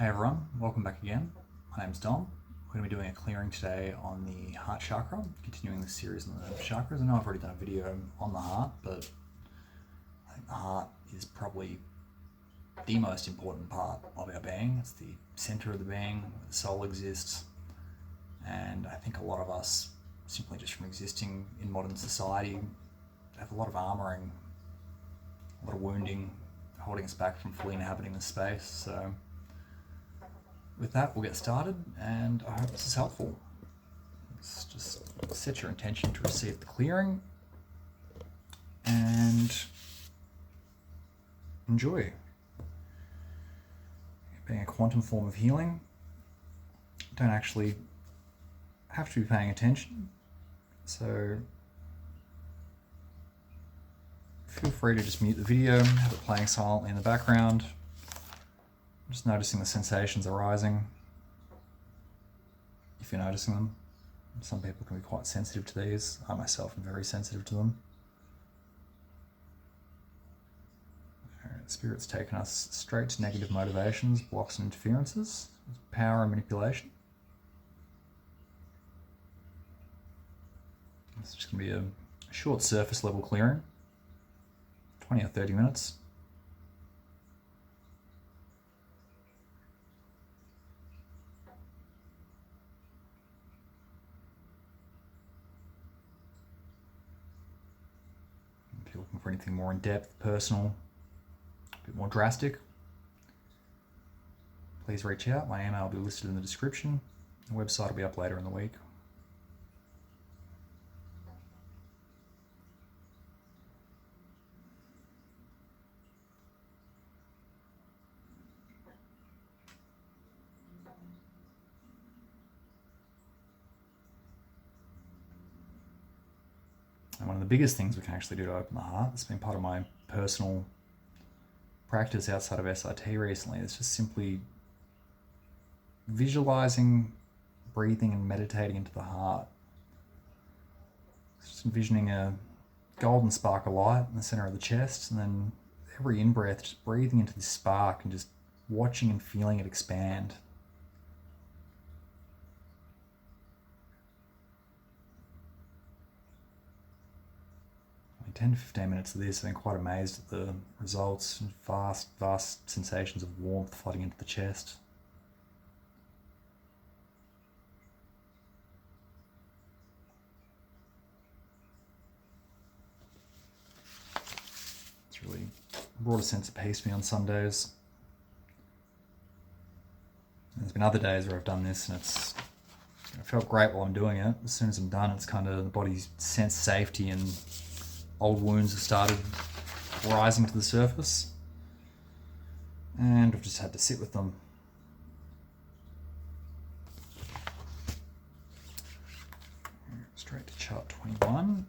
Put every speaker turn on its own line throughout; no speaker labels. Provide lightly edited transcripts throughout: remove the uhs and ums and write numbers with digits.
Hey everyone, welcome back again. My name's Dom. We're going to be doing a clearing today on the Heart Chakra, continuing the series on the chakras. I know I've already done a video on the heart, but I think the heart is probably the most important part of our being. It's the center of the being, where the soul exists, and I think a lot of us, simply just from existing in modern society, have a lot of armoring, a lot of wounding, holding us back from fully inhabiting the space. So with that, we'll get started, and I hope this is helpful. Let's just set your intention to receive the clearing and enjoy. Being a quantum form of healing, don't actually have to be paying attention, so feel free to just mute the video, have it playing silently in the background. Just noticing the sensations arising, if you're noticing them. Some people can be quite sensitive to these. I myself am very sensitive to them. Alright, Spirit's taken us straight to negative motivations, blocks and interferences, power and manipulation. This is just going to be a short surface level clearing, 20 or 30 minutes. If you're looking for anything more in depth, personal, a bit more drastic, please reach out. My email will be listed in the description. The website will be up later in the week. And one of the biggest things we can actually do to open the heart, that's been part of my personal practice outside of SRT recently, is just simply visualizing, breathing and meditating into the heart. Just envisioning a golden spark of light in the center of the chest, and then every in-breath just breathing into this spark and just watching and feeling it expand. 10 to 15 minutes of this, I've been quite amazed at the results. Vast sensations of warmth flooding into the chest. It's really brought a sense of peace to me on some days. There's been other days where I've done this and it felt great while I'm doing it. As soon as I'm done, it's kind of the body's sense safety and old wounds have started rising to the surface, and I've just had to sit with them. Straight to chart 21.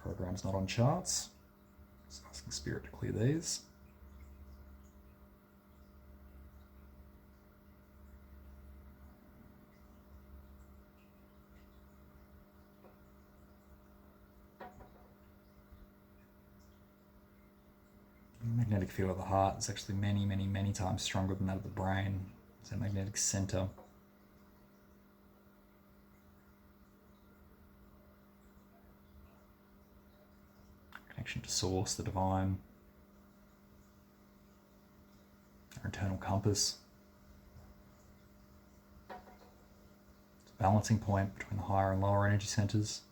Program's not on charts. Just asking Spirit to clear these. The magnetic field of the heart is actually many times stronger than that of the brain. It's a magnetic center. Connection to source, the divine, our internal compass. It's a balancing point between the higher and lower energy centers.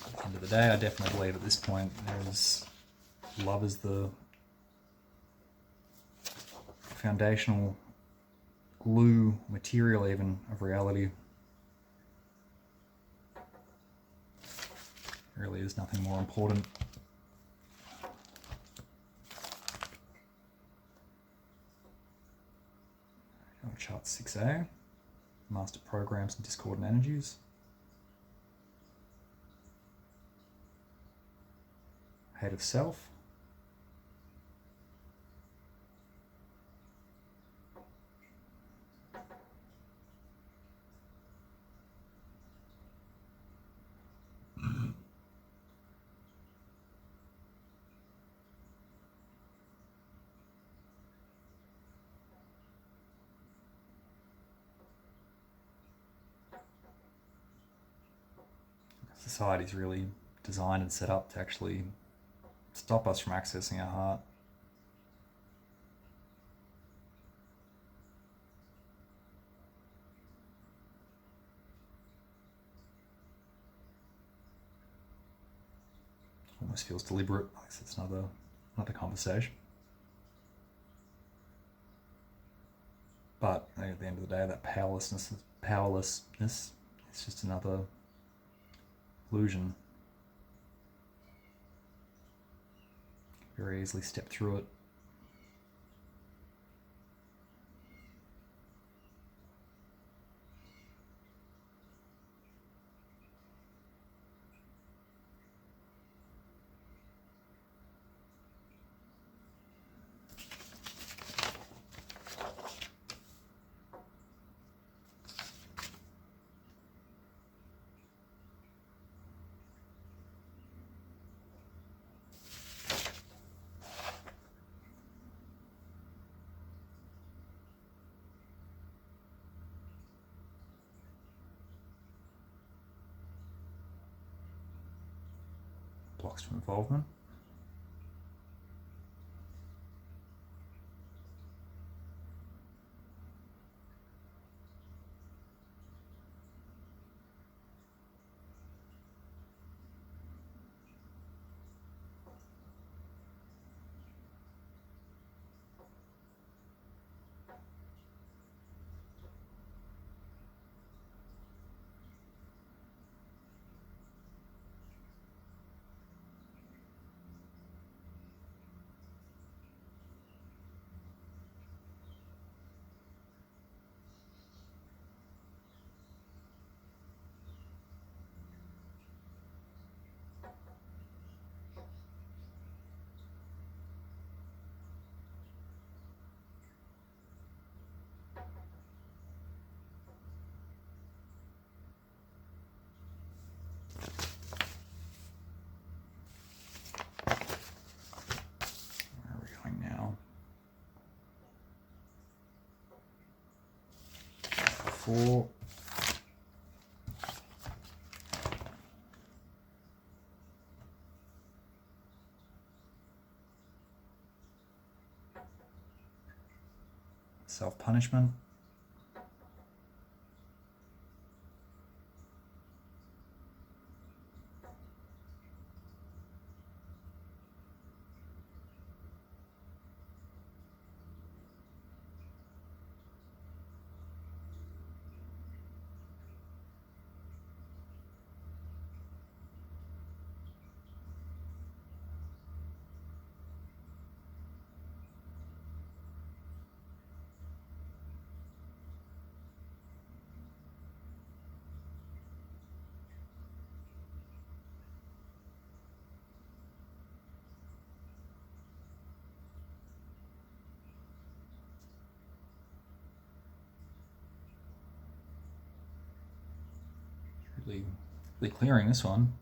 At the end of the day, I definitely believe at this point love is the foundational glue, material even, of reality. There really is nothing more important. Chart 6A, master programs and discordant energies. hate of self. Society's really designed and set up to actually stop us from accessing our heart. Almost feels deliberate. I guess it's another conversation. But at the end of the day, that powerlessness is just another illusion. Very easily step through it. Blocks to involvement. Where are we going now? 4. Self-punishment. Really clearing this one.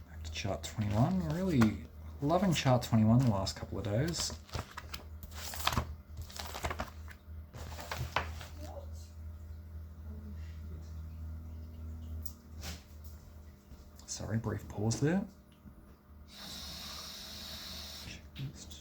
Back to chart 21. Really loving chart 21 the last couple of days. Sorry, brief pause there. Checklist.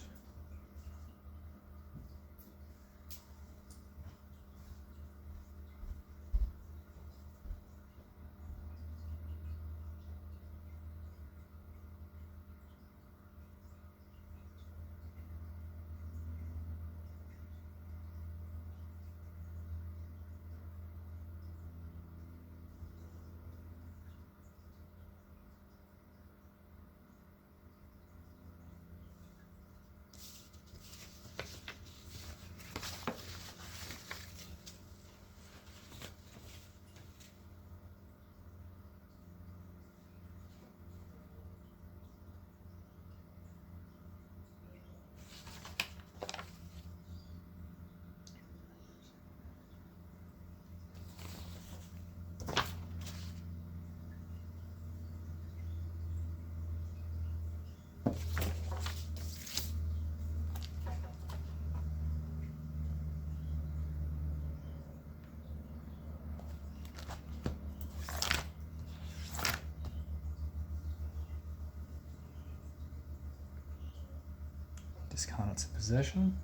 discarnates in possession.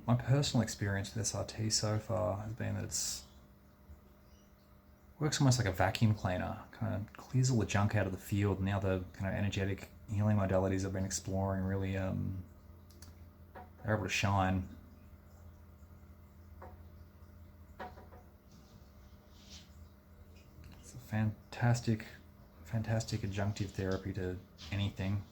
My personal experience with SRT so far has been that it works almost like a vacuum cleaner, kind of clears all the junk out of the field, and the other kind of energetic healing modalities I've been exploring really are able to shine. It's a fantastic adjunctive therapy to anything.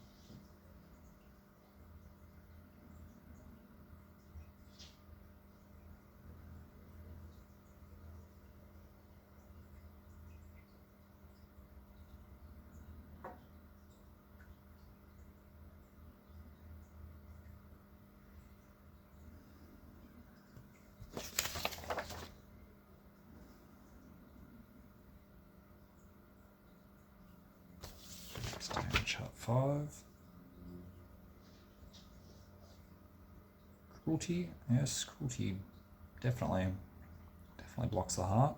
Chart 5. Cruelty, yes, cruelty definitely blocks the heart.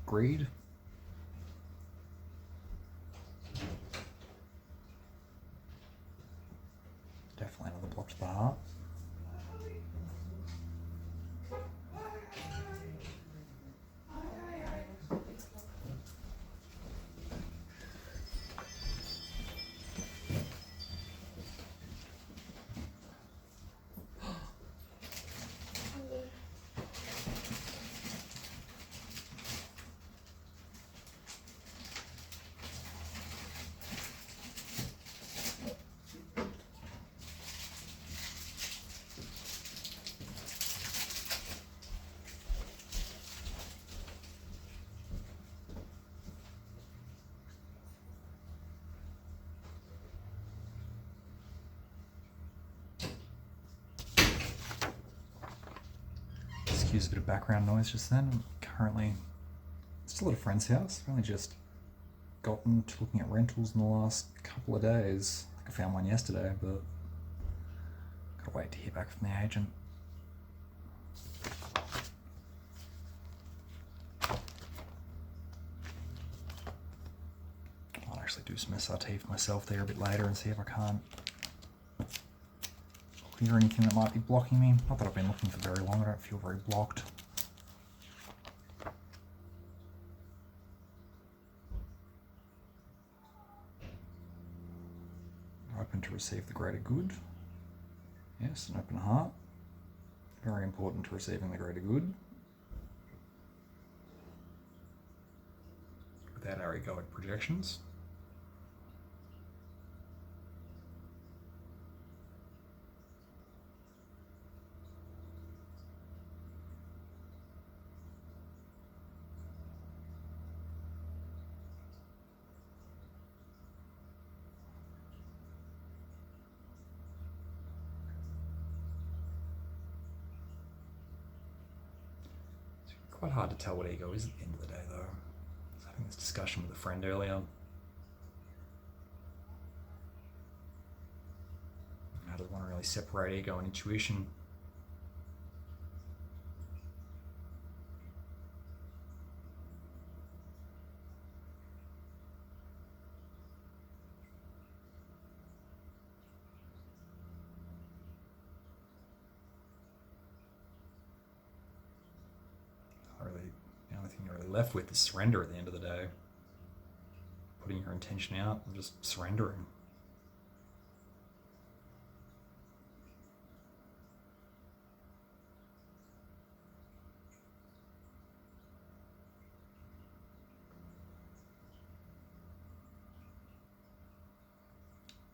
Greed. Definitely another block to the heart. Excuse a bit of background noise just then. I'm currently still at a friend's house. I've only just gotten to looking at rentals in the last couple of days. I think I found one yesterday, but gotta wait to hear back from the agent. I'll actually do some SRT for myself there a bit later and see if I can't clear anything that might be blocking me. Not that I've been looking for very long, I don't feel very blocked. Open to receive the greater good. Yes, an open heart. Very important to receiving the greater good. without our egoic projections. Quite hard to tell what ego is at the end of the day, though. I was having this discussion with a friend earlier. How does one really separate ego and intuition? The only thing you're really left with is surrender at the end of the day. Putting your intention out and just surrendering.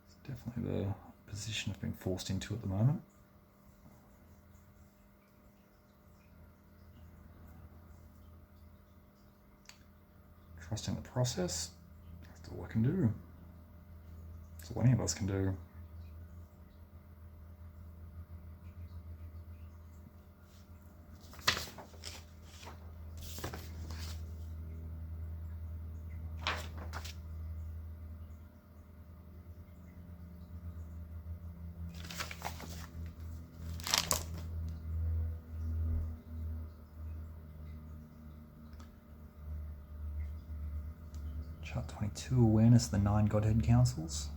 It's definitely the position I've been forced into at the moment. Trusting the process, that's all I can do. That's all any of us can do. Chart 22, awareness of the 9 Godhead councils.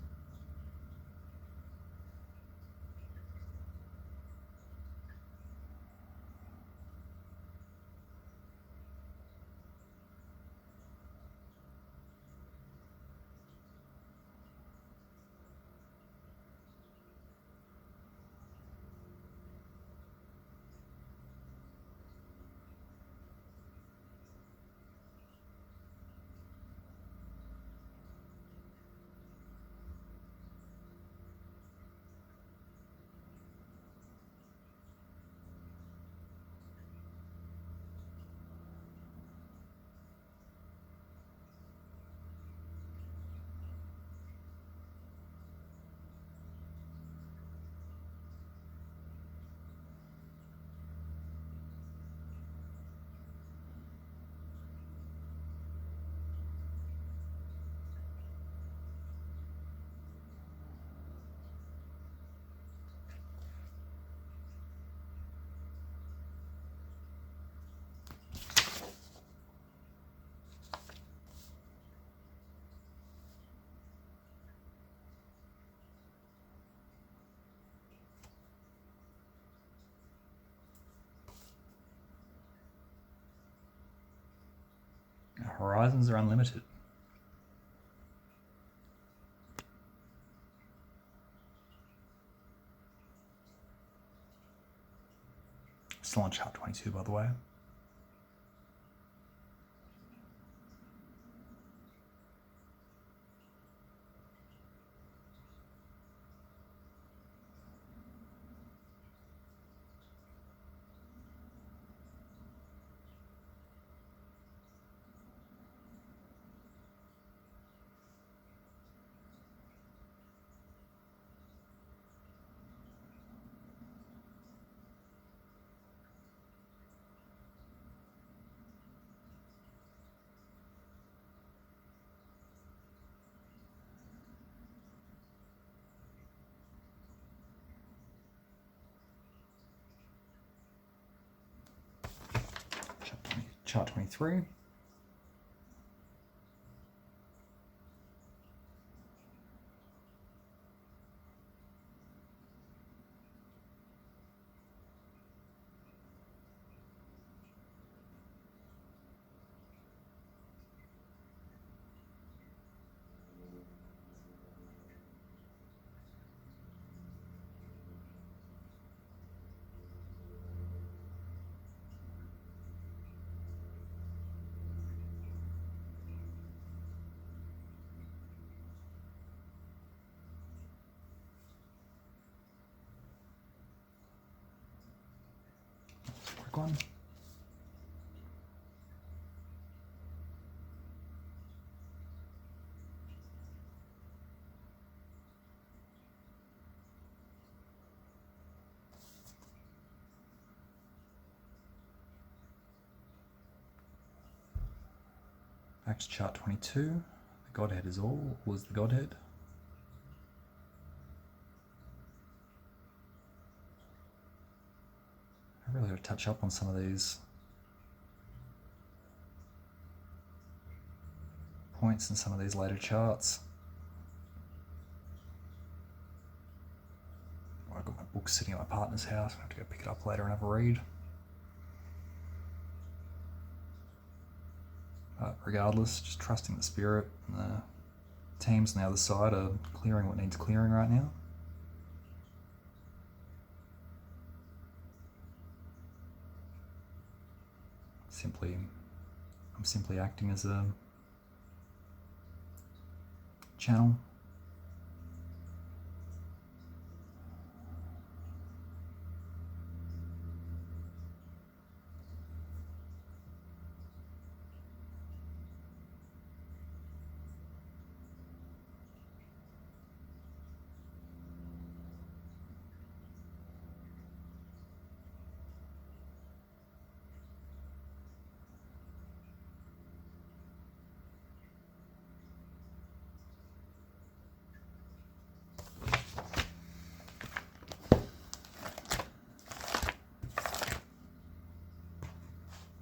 Our horizons are unlimited. Still on chart 22, by the way. Chart 23. quick one. Back to chart 22. The Godhead is all is the Godhead. I really got to touch up on some of these points in some of these later charts. I've got my book sitting at my partner's house. I have to go pick it up later and have a read. But regardless, just trusting the spirit, and the teams on the other side are clearing what needs clearing right now. I'm simply acting as a channel.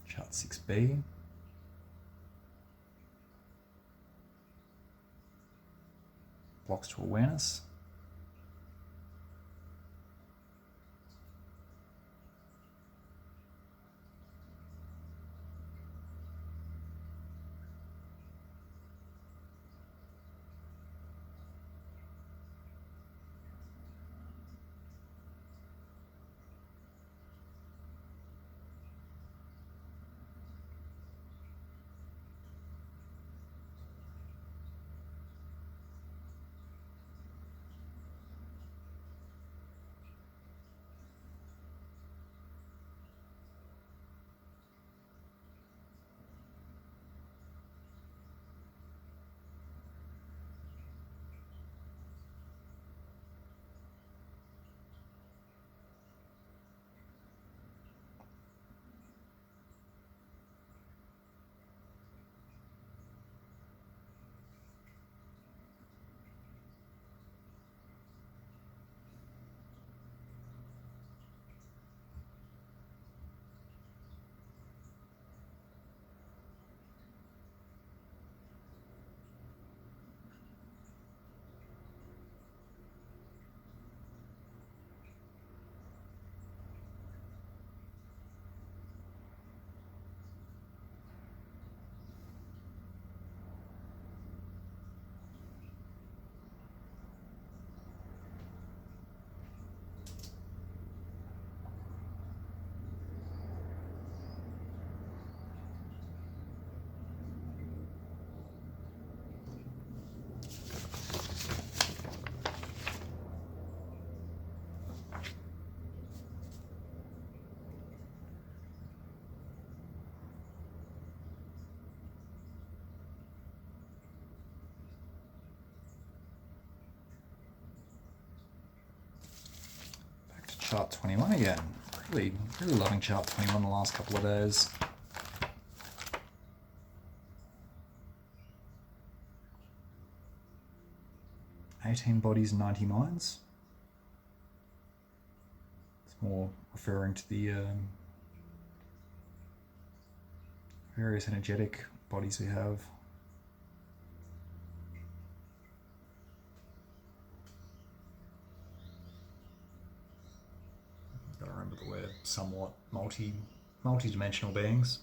Chart 6B. Blocks to awareness. Chart 21 again. Really loving chart 21 the last couple of days. "18 bodies, 90 minds." It's more referring to the various energetic bodies we have. Gotta remember that we're somewhat multi-dimensional beings.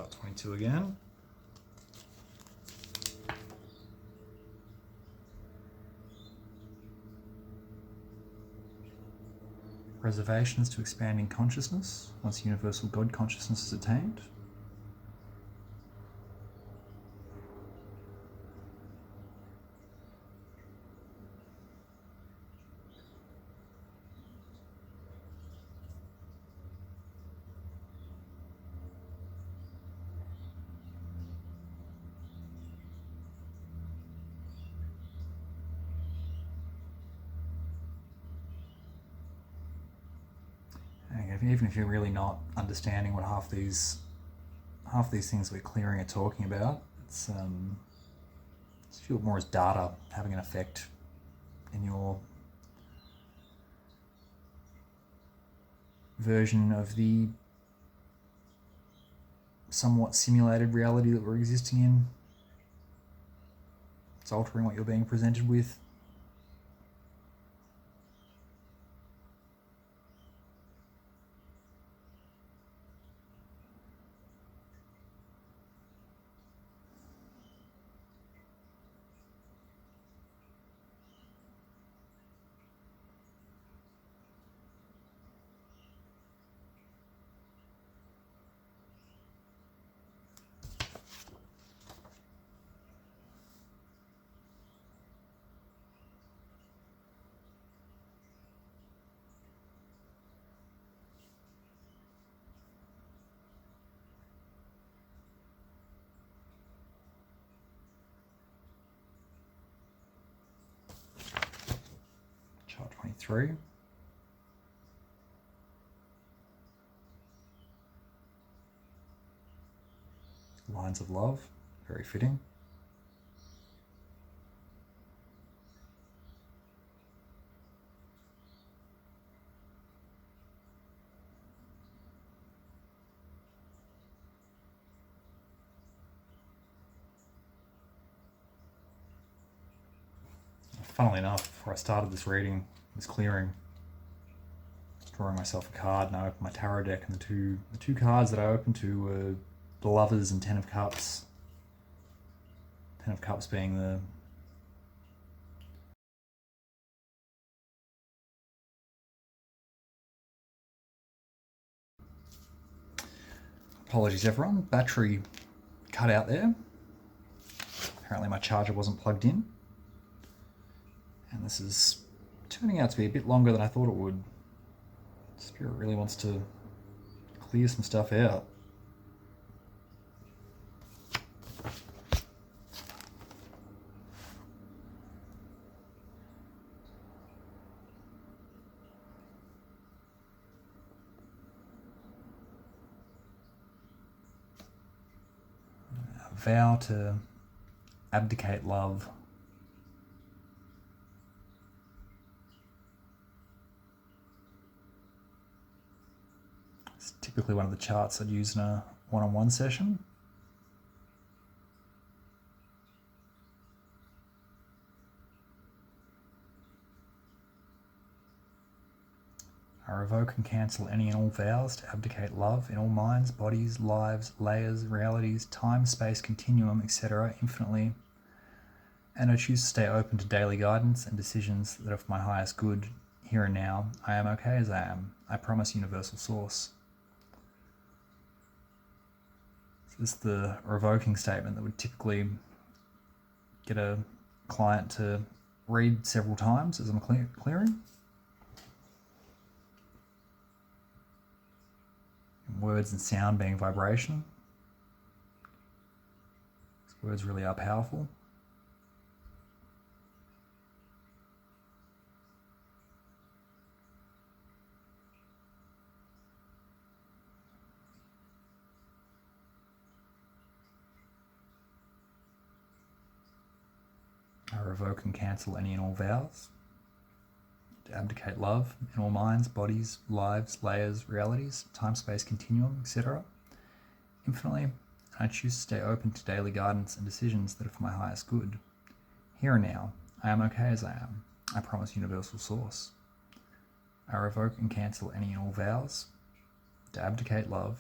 Chart 22 again. Reservations to expanding consciousness once universal God consciousness is attained. Even if you're really not understanding what half these things we're clearing are talking about, it's feel more as data having an effect in your version of the somewhat simulated reality that we're existing in. It's altering what you're being presented with. Chart 23. Lines of love, very fitting. Funnily enough, before I started this reading, this clearing, drawing myself a card, and I opened my tarot deck, and the two cards that I opened to were the Lovers and Ten of Cups. Ten of Cups being the apologies everyone, battery cut out there. Apparently my charger wasn't plugged in. And this is turning out to be a bit longer than I thought it would. Spirit really wants to clear some stuff out. A vow to abdicate love. It's typically one of the charts I'd use in a one-on-one session. I revoke and cancel any and all vows to abdicate love in all minds, bodies, lives, layers, realities, time, space, continuum, etc., infinitely. And I choose to stay open to daily guidance and decisions that are for my highest good, here and now. I am okay as I am. I promise universal source. So this is the revoking statement that would typically get a client to read several times as I'm clearing. Words and sound being vibration. These words really are powerful. I revoke and cancel any and all vows to abdicate love in all minds, bodies, lives, layers, realities, time, space, continuum, etc. infinitely. And I choose to stay open to daily guidance and decisions that are for my highest good. Here and now, I am okay as I am. I promise universal source. I revoke and cancel any and all vows to abdicate love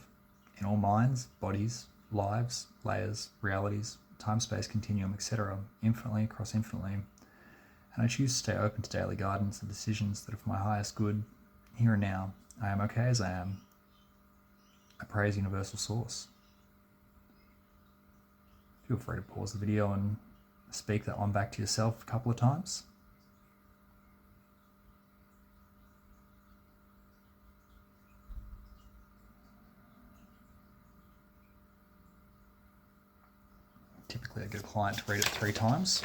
in all minds, bodies, lives, layers, realities, time-space continuum, etc., infinitely across infinitely, and I choose to stay open to daily guidance and decisions that are for my highest good, here and now. I am okay as I am. I praise Universal Source. Feel free to pause the video and speak that one back to yourself a couple of times. Typically I get a client to read it 3 times.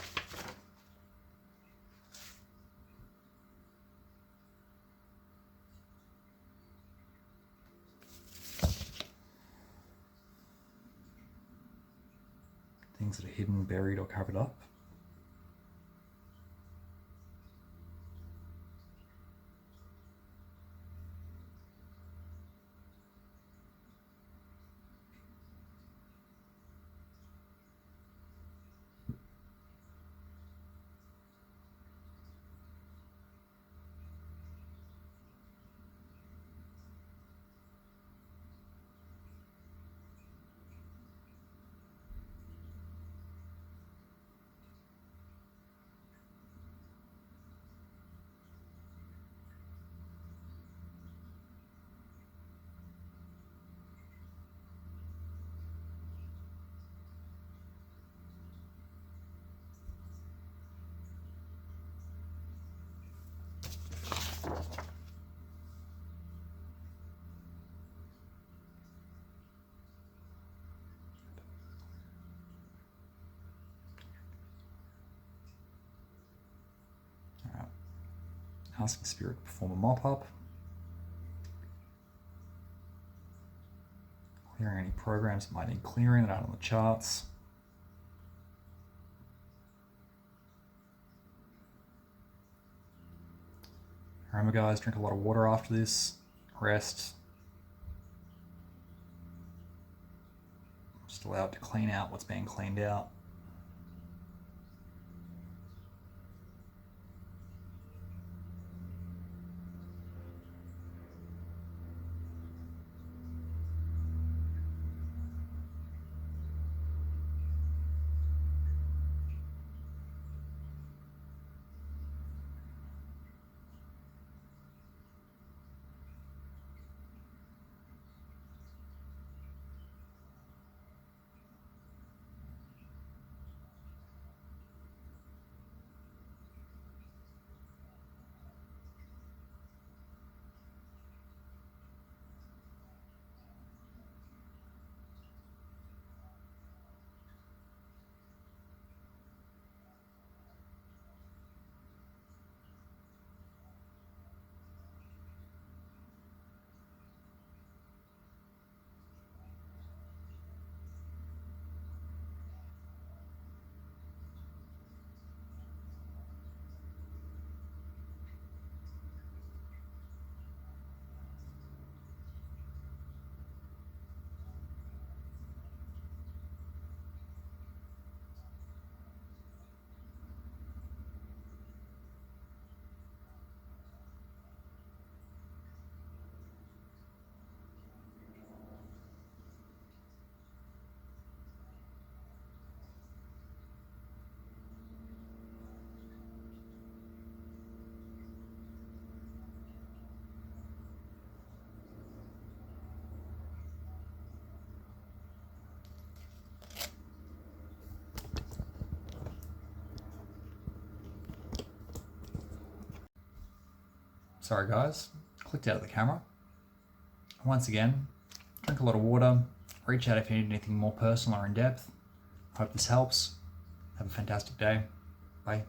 Things that are hidden, buried, or covered up. Asking Spirit to perform a mop-up. Clearing any programs that might need clearing that aren't on the charts. Remember guys, drink a lot of water after this. Rest. Just allow it to clean out what's being cleaned out. Sorry guys, clicked out of the camera. Once again, drink a lot of water, reach out if you need anything more personal or in depth. Hope this helps. Have a fantastic day. Bye.